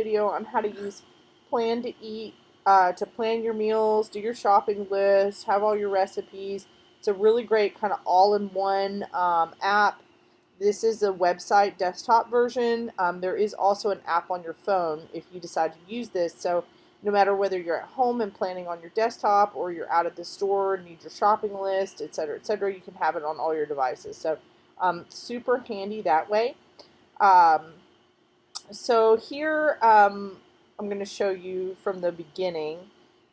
video on how to use Plan to Eat to plan your meals, do your shopping list, have all your recipes. It's a really great kind of all-in-one app. This is a website desktop version. There is also an app on your phone if you decide to use this. So no matter whether you're at home and planning on your desktop or you're out at the store, need your shopping list, etc., you can have it on all your devices. So super handy that way. Um, so here I'm going to show you from the beginning.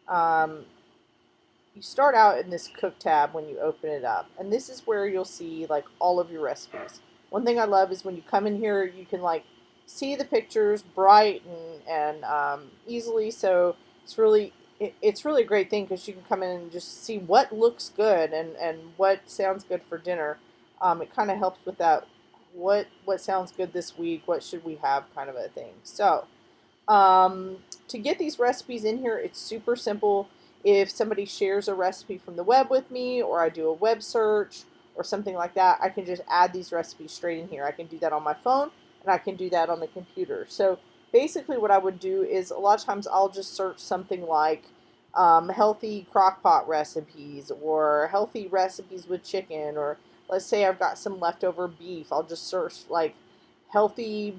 Um, you start out in this cook tab when you open it up, and this is where you'll see like all of your recipes. One thing I love is when you come in here, you can like see the pictures bright and easily. So it's really a great thing because you can come in and just see what looks good and what sounds good for dinner. It kind of helps with that. What sounds good this week? What should we have? Kind of a thing. So to get these recipes in here, it's super simple. If somebody shares a recipe from the web with me, or I do a web search or something like that, I can just add these recipes straight in here. I can do that on my phone and I can do that on the computer. So basically what I would do is a lot of times I'll just search something like healthy crock pot recipes or healthy recipes with chicken, or let's say I've got some leftover beef. I'll just search like healthy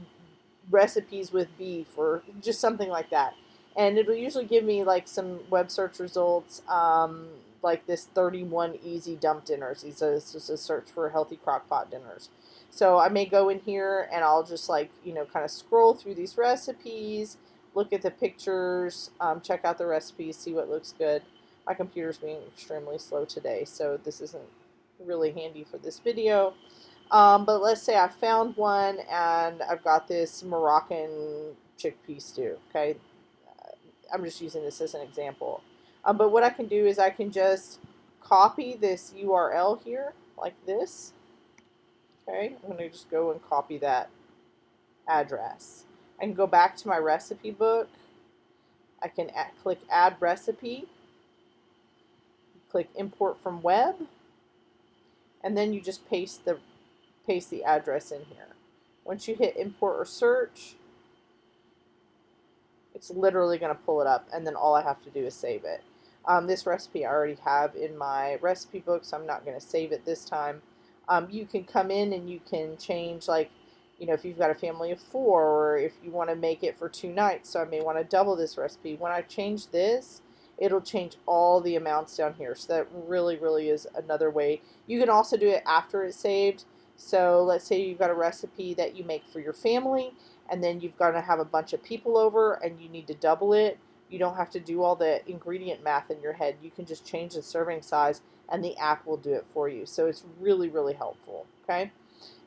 recipes with beef or just something like that. And it'll usually give me like some web search results, like this 31 easy dump dinners. This is a search for healthy crock pot dinners. So I may go in here and I'll just like, kind of scroll through these recipes, look at the pictures, check out the recipes, see what looks good. My computer's being extremely slow today, so this isn't really handy for this video. But let's say I found one and I've got this Moroccan chickpea stew. Okay, I'm just using this as an example. But what I can do is I can just copy this URL here like this. Okay, I'm going to just go and copy that address. I can go back to my recipe book. I can click Add Recipe, click Import from Web, and then you just paste the address in here. Once you hit Import or Search, it's literally going to pull it up, and then all I have to do is save it. This recipe I already have in my recipe book, so I'm not going to save it this time. You can come in and you can change, like, if you've got a family of 4, or if you want to make it for 2 nights, so I may want to double this recipe. When I change this, it'll change all the amounts down here, so that really, really is another way. You can also do it after it's saved. So let's say you've got a recipe that you make for your family, and then you've got to have a bunch of people over and you need to double it. You don't have to do all the ingredient math in your head. You can just change the serving size and the app will do it for you. So it's really, really helpful. Okay.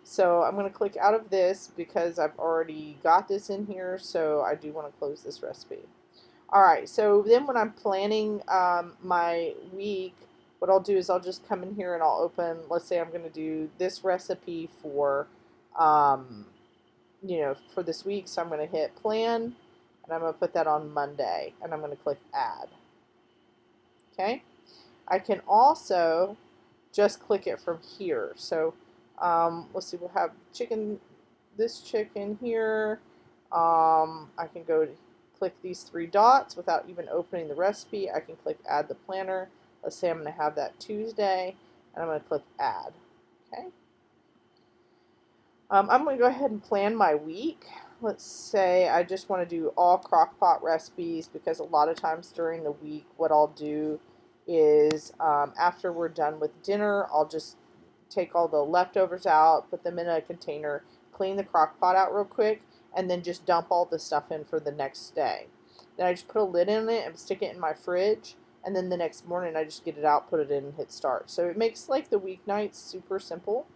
So I'm going to click out of this because I've already got this in here. So I do want to close this recipe. All right. So then when I'm planning my week, what I'll do is I'll just come in here and I'll open, let's say I'm going to do this recipe for, for this week. So I'm going to hit plan and I'm going to put that on Monday and I'm going to click add. Okay. I can also just click it from here. So let's see, we'll have this chicken here. I can go to click these 3 dots without even opening the recipe. I can click add the planner. Let's say I'm going to have that Tuesday and I'm going to click add. Okay. I'm going to go ahead and plan my week. Let's say I just want to do all crock pot recipes, because a lot of times during the week what I'll do is after we're done with dinner, I'll just take all the leftovers out, put them in a container, clean the crock pot out real quick, and then just dump all the stuff in for the next day. Then I just put a lid in it and stick it in my fridge, and then the next morning I just get it out, put it in, and hit start. So it makes like the weeknights super simple.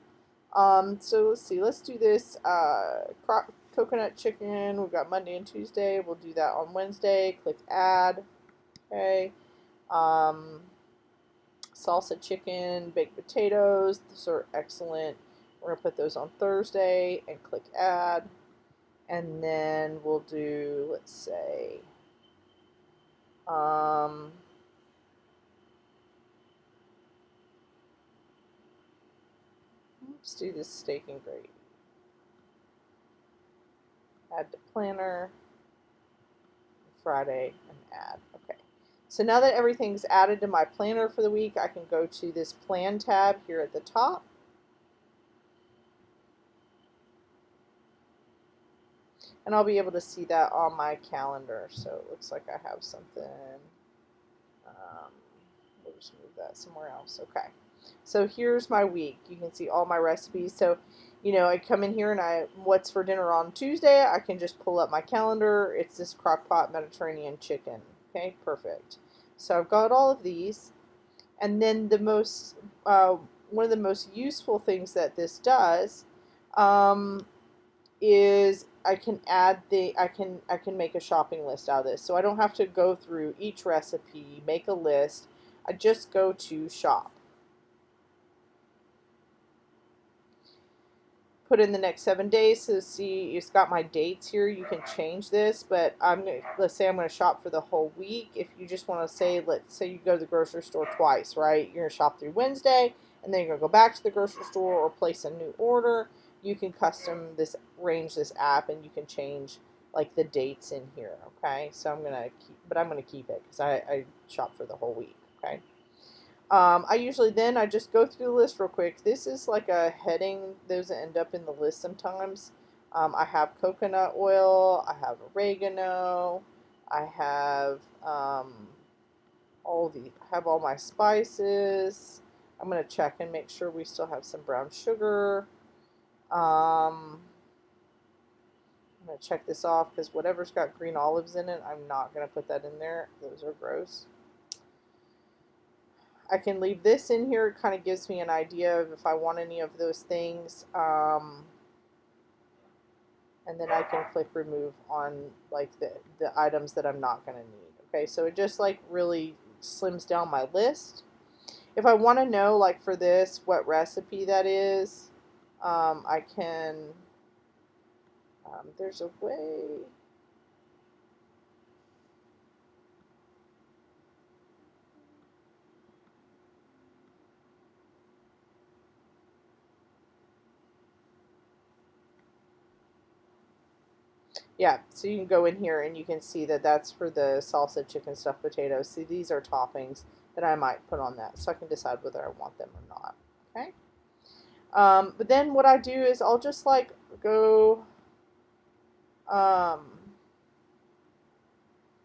So let's see, let's do this coconut chicken. We've got Monday and Tuesday. We'll do that on Wednesday. Click add. Okay. Salsa chicken, baked potatoes. Those are excellent. We're going to put those on Thursday and click add. And then we'll do, let's say, let's do this steak and gravy. Add to planner. Friday, and add. Okay. So now that everything's added to my planner for the week, I can go to this plan tab here at the top. And I'll be able to see that on my calendar. So it looks like I have something. We'll just move that somewhere else. Okay. So here's my week. You can see all my recipes. So, I come in here and what's for dinner on Tuesday? I can just pull up my calendar. It's this crock pot Mediterranean chicken. Okay, perfect. So I've got all of these. And then one of the most useful things that this does, is I can I can make a shopping list out of this. So I don't have to go through each recipe, make a list. I just go to shop. Put in the next 7 days. So see, it's got my dates here. You can change this, but let's say I'm going to shop for the whole week. If you just want to say, let's say you go to the grocery store twice, right? You're going to shop through Wednesday, and then you're going to go back to the grocery store or place a new order. You can range this app, and you can change like the dates in here. Okay, so I'm going to keep it because I shop for the whole week. Okay. I just go through the list real quick. This is like a heading. Those end up in the list sometimes. I have coconut oil. I have oregano. I have all my spices. I'm gonna check and make sure we still have some brown sugar. I'm gonna check this off because whatever's got green olives in it, I'm not gonna put that in there. Those are gross. I can leave this in here. It kind of gives me an idea of if I want any of those things. And then I can click remove on like the items that I'm not going to need. Okay, so it just like really slims down my list. If I want to know like for this what recipe that is, I can, there's a way. Yeah, so you can go in here and you can see that that's for the salsa chicken stuffed potatoes. See, these are toppings that I might put on that, so I can decide whether I want them or not. Okay. But then what I do is I'll just like go, um,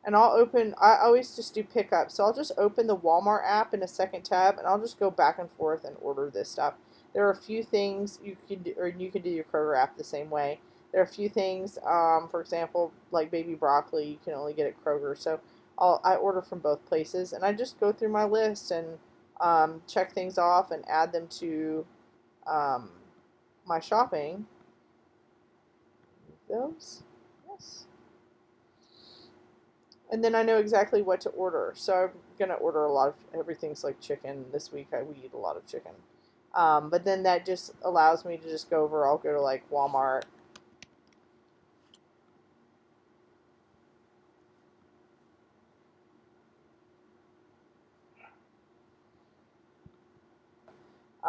and I always just do pickup. So I'll just open the Walmart app in a second tab and I'll just go back and forth and order this stuff. There are a few things you could do, or you can do your Kroger app the same way. There are a few things, for example, like baby broccoli, you can only get at Kroger. So I order from both places and I just go through my list and check things off and add them to um, my shopping. Those, yes. And then I know exactly what to order. So I'm gonna order a lot of everything's like chicken this week. We eat a lot of chicken, but then that just allows me to just go over. I'll go to like Walmart.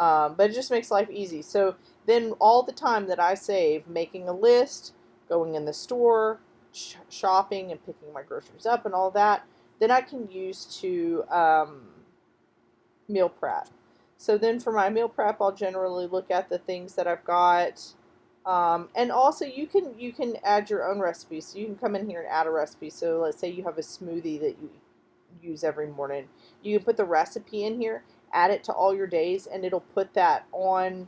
But it just makes life easy. So then all the time that I save making a list, going in the store, shopping and picking my groceries up and all that, then I can use to meal prep. So then for my meal prep, I'll generally look at the things that I've got. And also you can add your own recipes. So you can come in here and add a recipe. So let's say you have a smoothie that you use every morning. You can put the recipe in here, add it to all your days, and it'll put that on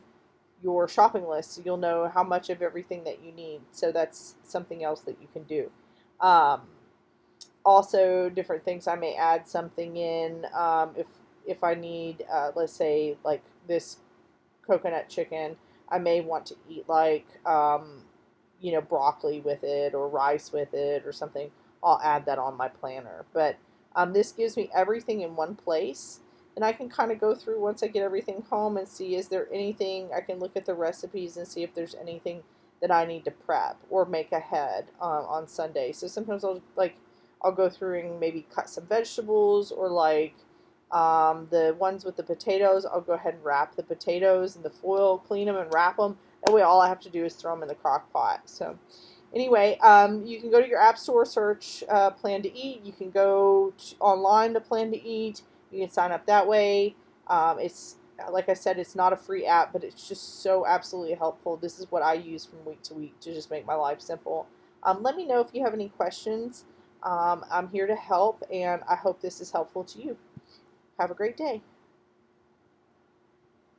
your shopping list. So you'll know how much of everything that you need. So that's something else that you can do. Um, Also, different things I may add something in if I need, let's say, like this coconut chicken, I may want to eat like broccoli with it or rice with it or something. I'll add that on my planner. But this gives me everything in one place, and I can kind of go through once I get everything home and see is there anything I can look at the recipes and see if there's anything that I need to prep or make ahead on Sunday. So sometimes I'll go through and maybe cut some vegetables or like the ones with the potatoes, I'll go ahead and wrap the potatoes in the foil, clean them and wrap them. That way all I have to do is throw them in the crock pot. So Anyway, you can go to your app store, search Plan to Eat. You can go online to Plan to Eat. You can sign up that way. It's like I said, it's not a free app, but it's just so absolutely helpful. This is what I use from week to week to just make my life simple. Let me know if you have any questions. I'm here to help, and I hope this is helpful to you. Have a great day.